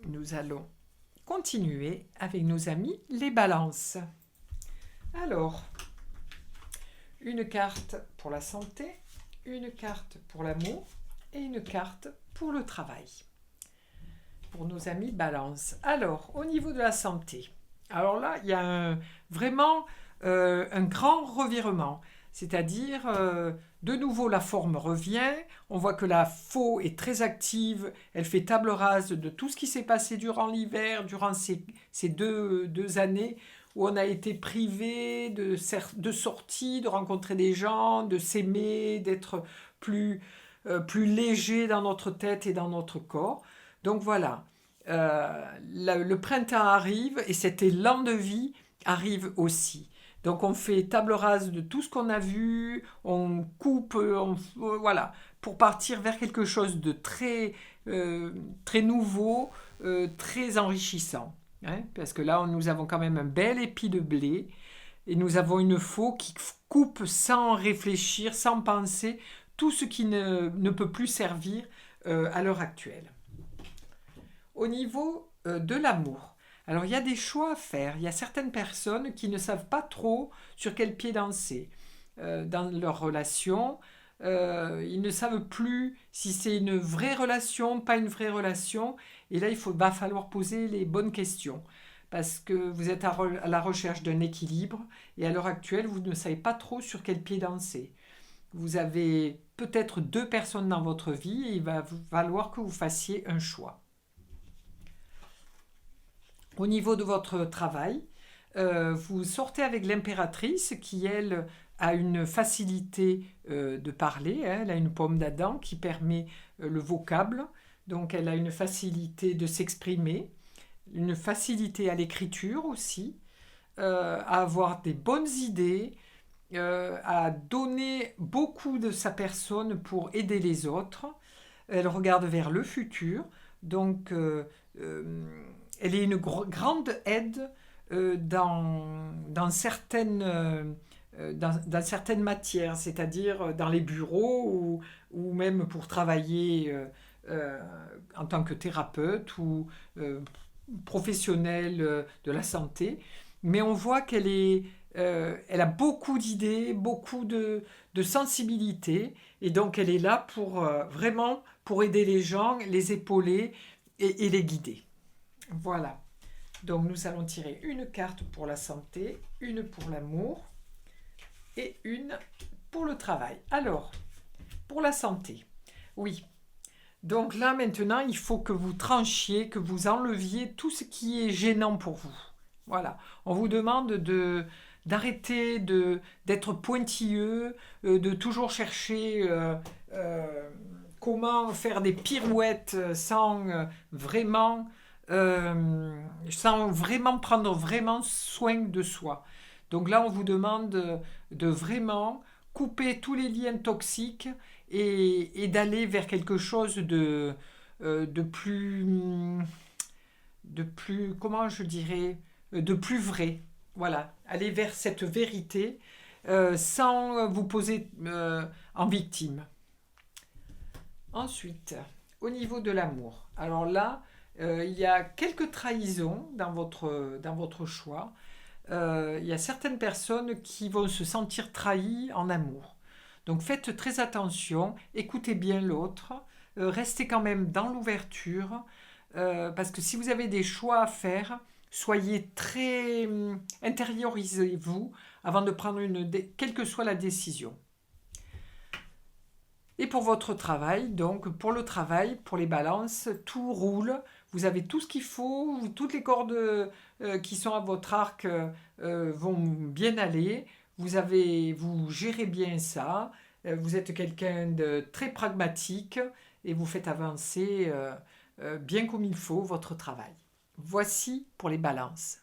nous allons continuer avec nos amis les balances. Alors, une carte pour la santé, une carte pour l'amour et une carte pour le travail. Pour nos amis balance. Alors, au niveau de la santé, alors là, il y a vraiment un grand revirement. C'est-à-dire, de nouveau, la forme revient. On voit que la faux est très active. Elle fait table rase de tout ce qui s'est passé durant l'hiver, durant ces deux années où on a été privé de sorties, de rencontrer des gens, de s'aimer, d'être plus léger dans notre tête et dans notre corps. Donc voilà, le printemps arrive et cet élan de vie arrive aussi. Donc on fait table rase de tout ce qu'on a vu, on coupe, voilà, pour partir vers quelque chose de très nouveau, très enrichissant. Hein, parce que là, nous avons quand même un bel épi de blé et nous avons une faux qui coupe sans réfléchir, sans penser, tout ce qui ne peut plus servir à l'heure actuelle. Au niveau de l'amour, alors il y a des choix à faire. Il y a certaines personnes qui ne savent pas trop sur quel pied danser dans leur relation. Ils ne savent plus si c'est une vraie relation, pas une vraie relation. Et là, va falloir poser les bonnes questions. Parce que vous êtes à la recherche d'un équilibre et à l'heure actuelle, vous ne savez pas trop sur quel pied danser. Vous avez peut-être 2 personnes dans votre vie et il va falloir que vous fassiez un choix. Au niveau de votre travail, vous sortez avec l'impératrice qui, elle, a une facilité de parler. Hein, elle a une pomme d'Adam qui permet le vocable. Donc, elle a une facilité de s'exprimer, une facilité à l'écriture aussi, à avoir des bonnes idées, à donner beaucoup de sa personne pour aider les autres. Elle regarde vers le futur. Donc, elle est une grande aide dans certaines matières, c'est-à-dire dans les bureaux ou même pour travailler en tant que thérapeute ou professionnelle de la santé. Mais on voit elle a beaucoup d'idées, beaucoup de sensibilité, et donc elle est là pour vraiment pour aider les gens, les épauler et les guider. Voilà. Donc nous allons tirer une carte pour la santé, une pour l'amour et une pour le travail. Alors, pour la santé, oui. Donc là maintenant, il faut que vous tranchiez, que vous enleviez tout ce qui est gênant pour vous. Voilà. On vous demande d'arrêter d'être pointilleux, de toujours chercher comment faire des pirouettes sans vraiment prendre vraiment soin de soi. Donc là, on vous demande de vraiment couper tous les liens toxiques et d'aller vers quelque chose de plus, comment je dirais, de plus vrai. Voilà, aller vers cette vérité sans vous poser en victime. Ensuite, au niveau de l'amour. Alors là, il y a quelques trahisons dans votre choix. Il y a certaines personnes qui vont se sentir trahies en amour. Donc faites très attention, écoutez bien l'autre, restez quand même dans l'ouverture, parce que si vous avez des choix à faire, soyez très intériorisez-vous avant de prendre quelle que soit la décision. Et pour votre travail, donc pour le travail, pour les balances, tout roule. Vous avez tout ce qu'il faut, toutes les cordes qui sont à votre arc vont bien aller. Vous gérez bien ça. Vous êtes quelqu'un de très pragmatique et vous faites avancer bien comme il faut votre travail. Voici pour les balances.